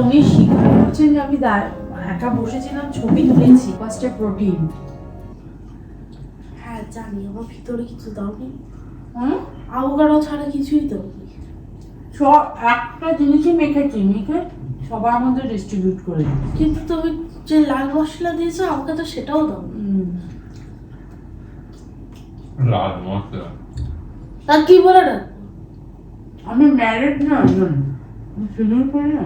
উনি স্বীকার করছেন যে আমি একা বসেছিলাম, ছবি তুলেছি, ফার্স্টে প্রোটিন। হ্যাঁ জানি, আমার ভিতরে কিছু দাও নি। আভোকাডো ছাড়া কিছুই তো সব একটা জিনিসই মেখে সবার মধ্যে ডিস্ট্রিবিউট করে দিই। কিন্তু তুমি যে লাল মশলা দিয়েছো আমাকে তো সেটাও দাও। লাল মশলা আর কি বলে না, আমি ম্যারিড না, শুরু করে না।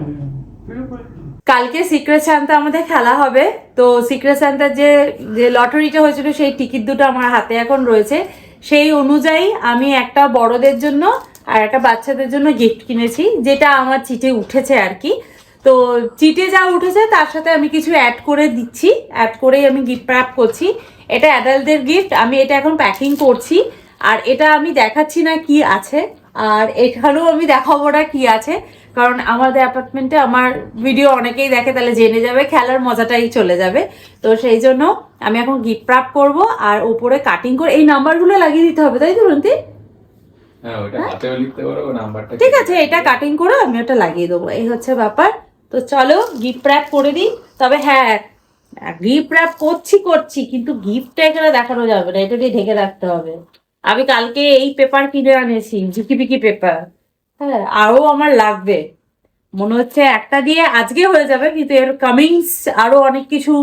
কালকে সিক্রেট সান্তা আমাদের খেলা হবে। তো সিক্রেট সান্তার যে যে লটারিটা হয়েছিল সেই টিকিট দুটো আমার হাতে এখন রয়েছে। সেই অনুযায়ী আমি একটা বড়দের জন্য আর একটা বাচ্চাদের জন্য গিফট কিনেছি, যেটা আমার চিটে উঠেছে আর কি। তো চিটে যা উঠেছে তার সাথে আমি কিছু অ্যাড করে দিচ্ছি, অ্যাড করেই আমি গিফট র্যাপ করছি। এটা অ্যাডাল্টদের গিফট, আমি এটা এখন প্যাকিং করছি। আর এটা আমি দেখাচ্ছি না কি আছে, আর এখানেও আমি দেখাবো না কি আছে, কারণ আমাদের অ্যাপার্টমেন্টে আমার ভিডিও অনেকেই দেখে, তাহলে জেনে যাবে, খেলার মজাটাই চলে যাবে। তো সেই জন্য আমি এখন গিফট র্যাপ করবো আর উপরে কাটিং করে এই নাম্বারগুলো লাগিয়ে দিতে হবে, তাই তো রন্তি? হ্যাঁ, ওটা হাতেও লিখতে পারো নাম্বারটা। ঠিক আছে, এটা কাটিং করে আমি ওটা লাগিয়ে দেবো, এই হচ্ছে ব্যাপার। তো চলো গিফট র্যাপ করে দিই। তবে হ্যাঁ, গিফট র্যাপ করছি কিন্তু গিফটটা এখানে দেখানো যাবে না, এটা দিয়ে ঢেকে রাখতে হবে। আমি কালকে এই পেপার কিনে আনেছি, ঝুঁকিপিকি পেপার। হ্যাঁ, আরো আমার লাগবে, মনে হচ্ছে একটা দিয়ে আজকে হয়ে যাবে, কিন্তু এর কামিংস আরো অনেক কিছু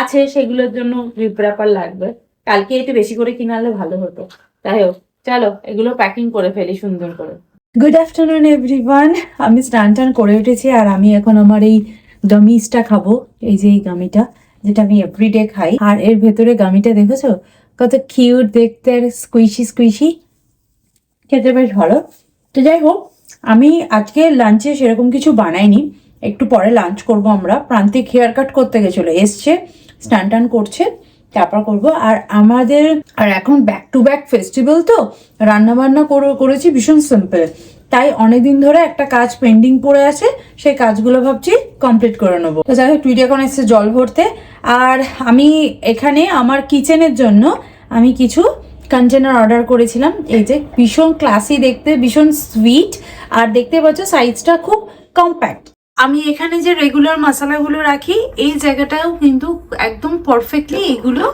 আছে, সেগুলোর জন্য গিফট র্যাপার লাগবে। কালকে একটু বেশি করে কিনালে ভালো হতো। যাই হোক, চলো এগুলো প্যাকিং করে ফেলি সুন্দর করে। গুড আফটারনুন এভরিওয়ান, আমি স্নান টান করে উঠেছি আর আমি এখন আমার এই গামিজটা খাবো। এই যে এই গামিটা, যেটা আমি এভরিডে খাই। আর এর ভেতরে গামিটা দেখেছো কত কিউট দেখতে, আর স্কুইশি খেতে বেশ ভালো। তো যাই হোক, আমি আজকে লাঞ্চে সেরকম কিছু বানাইনি, একটু পরে লাঞ্চ করব আমরা। প্রান্তিক হেয়ার কাট করতে গেছিলো, এসছে, স্নান টান করছে, তারপর করব। আর আমাদের আর এখন ব্যাক টু ব্যাক ফেস্টিভ্যাল, তো রান্না বান্না করেছি ভীষণ সিম্পল। তাই অনেকদিন ধরে একটা কাজ পেন্ডিং পড়ে আছে, সেই কাজগুলো ভাবছি কমপ্লিট করে নেবো। তো যাই হোক, টুইটি এখন এসছে জল ভরতে। আর আমি এখানে আমার কিচেনের জন্য আমি কিছু কন্টেনার অর্ডার করেছিলাম। এই যে ভীষণ ক্লাসি দেখতে, ভীষণ সুইট, আর দেখতে পাচ্ছ সাইজটা খুব কম্প্যাক্ট। আমি এখানে যে রেগুলার মশলাগুলো রাখি, এই জায়গাটাও কিন্তু একদম পারফেক্টলি এগুলো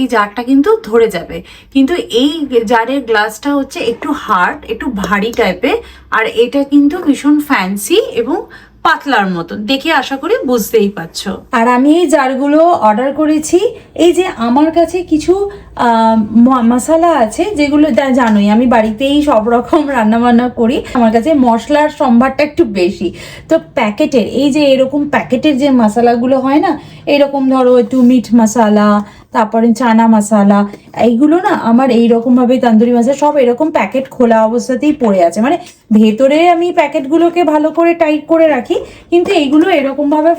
এই জারটা কিন্তু ধরে যাবে। কিন্তু এই জারের গ্লাসটা হচ্ছে একটু হার্ড, একটু ভারী টাইপের, আর এটা কিন্তু ভীষণ ফ্যান্সি এবং পাতলার মতন, দেখে আশা করি বুঝতেই পারছো। আর আমি এই জারগুলো অর্ডার করেছি। এই যে আমার কাছে কিছু মশলা আছে, যেগুলো জানোই আমি বাড়িতেই সব রকম রান্না বান্না করি, আমার কাছে মশলার সম্ভারটা একটু বেশি। তো প্যাকেটের এই যে এরকম প্যাকেটের যে মশলাগুলো হয় না, এরকম ধরো একটু মিট মশলা, তারপরে চানা মশলা, এইগুলো না আমার এইরকম ভাবে, তন্দুরি মশলা সব এরকম প্যাকেট খোলা অবস্থাতেই পড়ে আছে। মানে ভেতরে আমি প্যাকেটগুলোকে ভালো করে টাইট করে রাখি, কিন্তু এইগুলো এরকম ভাবে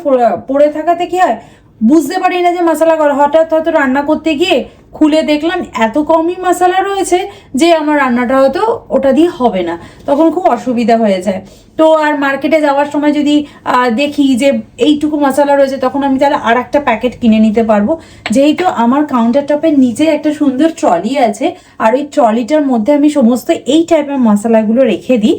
পড়ে থাকাতে কি হয় বুঝতে পারি না যে মশলা করা। হঠাৎ হয়তো রান্না করতে গিয়ে খুলে দেখলাম এত কমই মশলা রয়েছে যে আমার রান্নাটা হয়তো ওটা দিয়ে হবে না, তখন খুব অসুবিধা হয়ে যায়। তো আর মার্কেটে যাওয়ার সময় যদি দেখি যে এইটুকু মশলা রয়েছে, তখন আমি তাহলে আর একটা প্যাকেট কিনে নিতে পারবো। যেহেতু আমার কাউন্টার টপের নিচে একটা সুন্দর ট্রলি আছে, আর ওই ট্রলিটার মধ্যে আমি সমস্ত এই টাইপের মশলাগুলো রেখে দিই।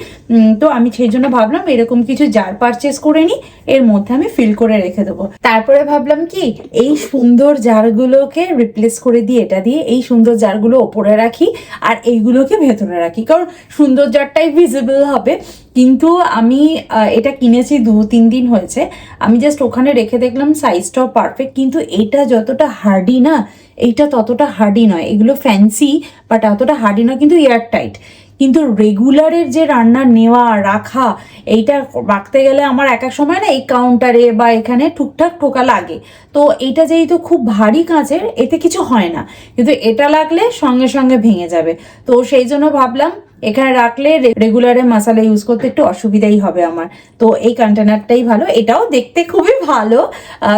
তো আমি সেই জন্য ভাবলাম এরকম কিছু জার পারচেস করে নিই, এর মধ্যে আমি ফিল করে রেখে দেবো। তারপরে ভাবলাম কি এই সুন্দর জারগুলোকে রিপ্লেস করে দিই এটা দিয়ে, এই সুন্দর জারগুলো ওপরে রাখি আর এইগুলোকে ভেতরে রাখি, কারণ সুন্দর জারটাই ভিজিবল হবে। কিন্তু আমি এটা কিনেছি 2-3 দিন হয়েছে, আমি জাস্ট ওখানে রেখে দেখলাম সাইজটাও পারফেক্ট। কিন্তু এইটা যতটা হার্ডি না, এইটা ততটা হার্ডি নয়। এগুলো ফ্যান্সি বাট অতটা হার্ডি নয়, কিন্তু এয়ার টাইট। কিন্তু রেগুলারের যে রান্না নেওয়া রাখা, এইটা রাখতে গেলে আমার এক এক সময় না এই কাউন্টারে বা এখানে টুকটাক ঠোকা লাগে। তো এইটা যেহেতু খুব ভারী কাঁচের, এতে কিছু হয় না, কিন্তু এটা লাগলে সঙ্গে সঙ্গে ভেঙে যাবে। তো সেই জন্য ভাবলাম এখানে রাখলে রেগুলারে মশলা ইউজ করতে একটু অসুবিধাই হবে আমার। তো এই কন্টেনারটাই ভালো, এটাও দেখতে খুবই ভালো,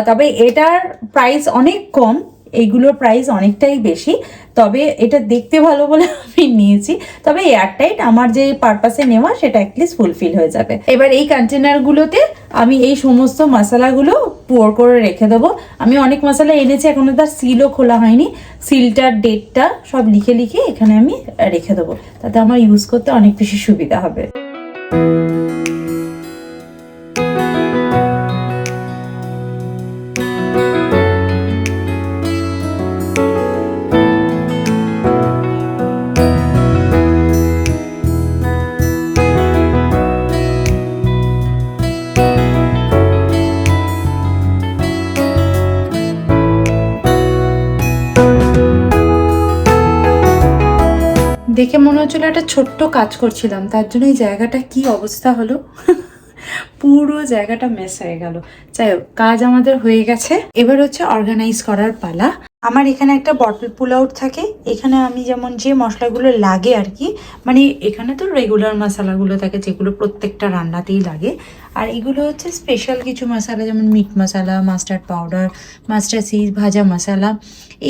তবে এটার প্রাইস অনেক কম, এইগুলোর প্রাইস অনেকটাই বেশি। তবে এটা দেখতে ভালো বলে আমি নিয়েছি, তবে এয়ারটাইট আমার যে পারপাসে নেওয়া সেটা অ্যাটলিস্ট ফুলফিল হয়ে যাবে। এবার এই কন্টেনারগুলোতে আমি এই সমস্ত মশলাগুলো পোর করে রেখে দেবো। আমি অনেক মশলা এনেছি, এখনো তার সিলও খোলা হয়নি, সিলটার ডেটটা সব লিখে লিখে এখানে আমি রেখে দেবো, তাতে আমার ইউজ করতে অনেক বেশি সুবিধা হবে। দেখে মনে হচ্ছিল একটা ছোট্ট কাজ করছিলাম, তার জন্য এই জায়গাটা কি অবস্থা হলো পুরো জায়গাটা মেস হয়ে গেল। যাই হোক, কাজ আমাদের হয়ে গেছে, এবার হচ্ছে অর্গানাইজ করার পালা। আমার এখানে একটা বটল পুল আউট থাকে, এখানে আমি যেমন যে মশলাগুলো লাগে আর কি, মানে এখানে তো রেগুলার মশলাগুলো থাকে যেগুলো প্রত্যেকটা রান্নাতেই লাগে, আর এগুলো হচ্ছে স্পেশাল কিছু মশলা, যেমন মিট মশলা, মাস্টার্ড পাউডার, মাস্টার্ড সিজ, ভাজা মশলা,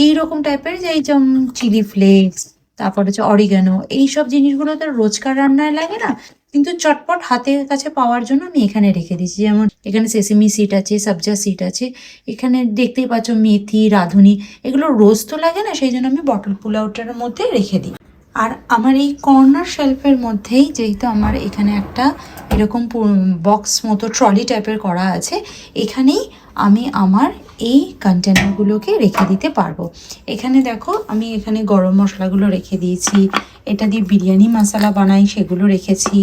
এইরকম টাইপের, যে যেমন চিলি ফ্লেক্স, তারপর হচ্ছে অরিগানো, এইসব জিনিসগুলো তো রোজকার রান্নায় লাগে না, কিন্তু চটপট হাতের কাছে পাওয়ার জন্য আমি এখানে রেখে দিয়েছি। যেমন এখানে সেসেমি সিড আছে, সবজা সিড আছে, এখানে দেখতেই পাচ্ছ মেথি, রাঁধুনি, এগুলো রোজ তো লাগে না, সেই জন্য আমি বটল পুল আউটের মধ্যে রেখে দিই। আর আমার এই কর্নার শেলফের মধ্যেই, যেহেতু আমার এখানে একটা এরকম বক্স মতো ট্রলি টাইপের করা আছে, এখানেই আমি আমার এই কন্টেনারগুলোকে রেখে দিতে পারবো। এখানে দেখো, আমি এখানে গরম মশলাগুলো রেখে দিয়েছি, এটা দিয়ে বিরিয়ানি মশলা বানাই সেগুলো রেখেছি।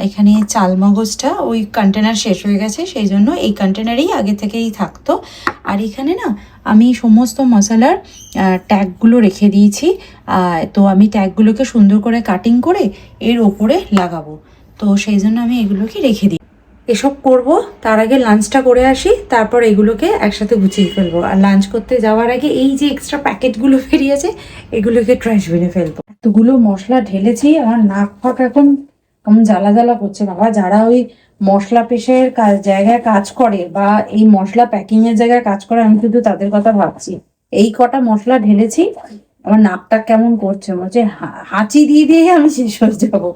এখানে চাল মগজটা ওই কন্টেনার শেষ হয়ে গেছে, সেই জন্য এই কন্টেনারেই আগে থেকেই থাকতো। আর এখানে না আমি সমস্ত মশলার ট্যাগগুলো রেখে দিয়েছি, তো আমি ট্যাগগুলোকে সুন্দর করে কাটিং করে এর ওপরে লাগাবো, তো সেই জন্য আমি এগুলোকে রেখে দিই। এসব করব, তার আগে লাঞ্চটা করে আসি, তারপর এগুলোকে একসাথে গুছিয়ে ফেলবো। আর লাঞ্চ করতে যাওয়ার আগে এই যে এক্সট্রা প্যাকেটগুলো বেরিয়েছে এগুলোকে ট্র্যাশ বিনে ফেলবো। এতগুলো মশলা ঢেলেছি, আমার নাক ফাঁক এখন কেমন জ্বালা জ্বালা করছে। বাবা, যারা ওই মশলা পেশের জায়গায় কাজ করে বা এই মশলা প্যাকিং এর জায়গায় কাজ করে, আমি শুধু তাদের কথা ভাবছি। এই কটা মশলা ঢেলেছি, আমার নাকটা কেমন করছে, মনে হচ্ছে হাঁচি দিয়ে দিয়ে আমি শেষ হয়ে যাবো।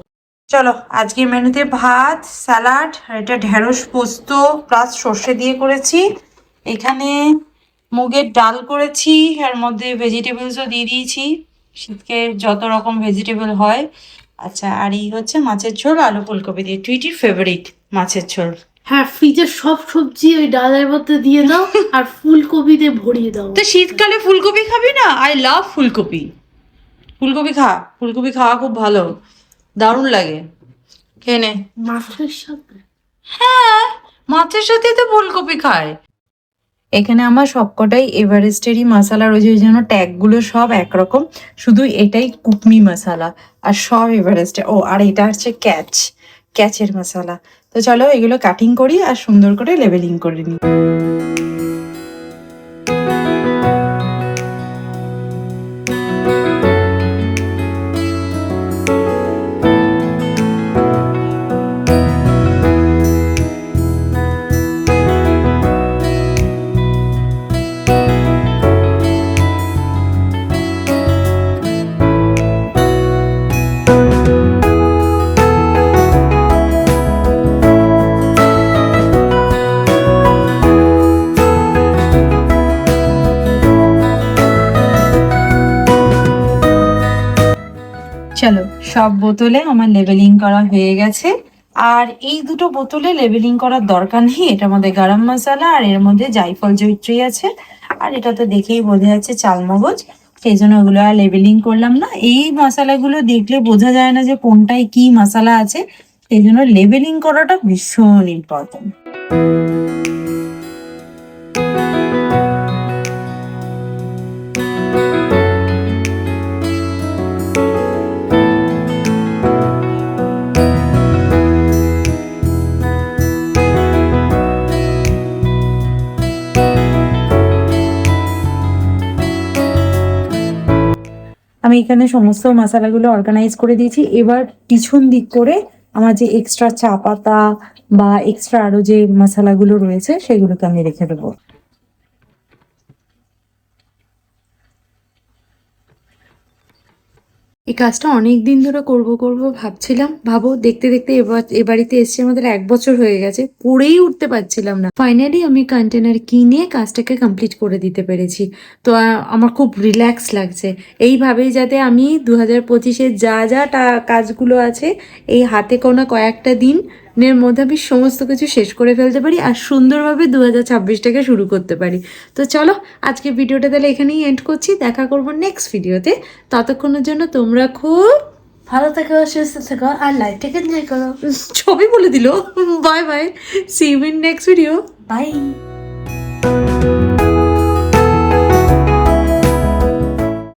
চলো, আজকে মেনুতে ভাত, স্যালাড, আর এটা ঢেঁড়স পোস্ত প্লাস সর্ষে দিয়ে করেছি। এখানে মুগের ডাল করেছি, এর মধ্যে ভেজিটেবলসও দিয়ে দিয়েছি, শীতকে যত রকম ভেজিটেবল হয়। আচ্ছা, আর এই হচ্ছে মাছের ঝোল আলু ফুলকপি দিয়ে, টুইটির ফেভারিট মাছের ঝোল। হ্যাঁ, ফ্রিজের সব সবজি ওই ডালের মধ্যে দিয়ে দাও আর ফুলকপি দিয়ে ভরিয়ে দাও। তো শীতকালে ফুলকপি খাবি না? আই লাভ ফুলকপি। ফুলকপি খা, ফুলকপি খাওয়া খুব ভালো, দারুণ লাগে, খেয়ে নে। মাছের সাথে? হ্যাঁ, মাছের সাথেই তো ফুলকপি খায়। এখানে আমার সবকটাই এভারেস্টেরই মশলা রয়েছে, ওই জন্য ট্যাগগুলো সব একরকম, শুধু এটাই কুকমি মশলা, আর সব এভারেস্টের। ও, আর এটা হচ্ছে ক্যাচের মশলা। তো চলো এগুলো কাটিং করি আর সুন্দর করে লেবেলিং করে নিই। চলো, সব বোতলে আমার লেবেলিং করা হয়ে গেছে। আর এই দুটো বোতলে লেবেলিং করার দরকার নেই, এটার মধ্যে গরম মশলা আর এর মধ্যে জায়ফল জয়িত্রী আছে, আর এটা তো দেখেই বোঝা যাচ্ছে চালমগজ, সেই জন্য ওগুলো আর লেবেলিং করলাম না। এই মশলাগুলো দেখলে বোঝা যায় না যে কোনটায় কি মশলা আছে, সেই জন্য লেবেলিং করাটা ভীষণ ইম্পর্টেন্ট। আমি এখানে সমস্ত মশলাগুলো অর্গানাইজ করে দিয়েছি। এবার পিছন দিক করে আমার যে এক্সট্রা চা পাতা বা এক্সট্রা আরো যে মশলাগুলো রয়েছে সেগুলোকে আমি রেখে দেবো। এই কাজটা অনেক দিন ধরে করব ভাবছিলাম, দেখতে দেখতে এ বাড়িতে এসছে আমাদের 1 বছর হয়ে গেছে, পড়েই উঠতে পারছিলাম না। ফাইনালি আমি কন্টেনার কিনে কাজটাকে কমপ্লিট করে দিতে পেরেছি, তো আমার খুব রিল্যাক্স লাগছে। এইভাবেই যাতে আমি 2025-এ যা যা কাজগুলো আছে এই হাতে গোনা কয়েকটা দিনের মধ্যে আমি সমস্ত কিছু শেষ করে ফেলতে পারি আর সুন্দরভাবে 2026টাকে শুরু করতে পারি। তো চলো, আজকে ভিডিওটা তাহলে এখানেই এন্ড করছি, দেখা করবো নেক্সট ভিডিওতে। ততক্ষণের জন্য তোমরা খুব ভালো থেকো, সুস্থ থেকো, আর লাইফটাকে এনজয় করো। সবই বলে দিল। Bye bye, see you in next video. By.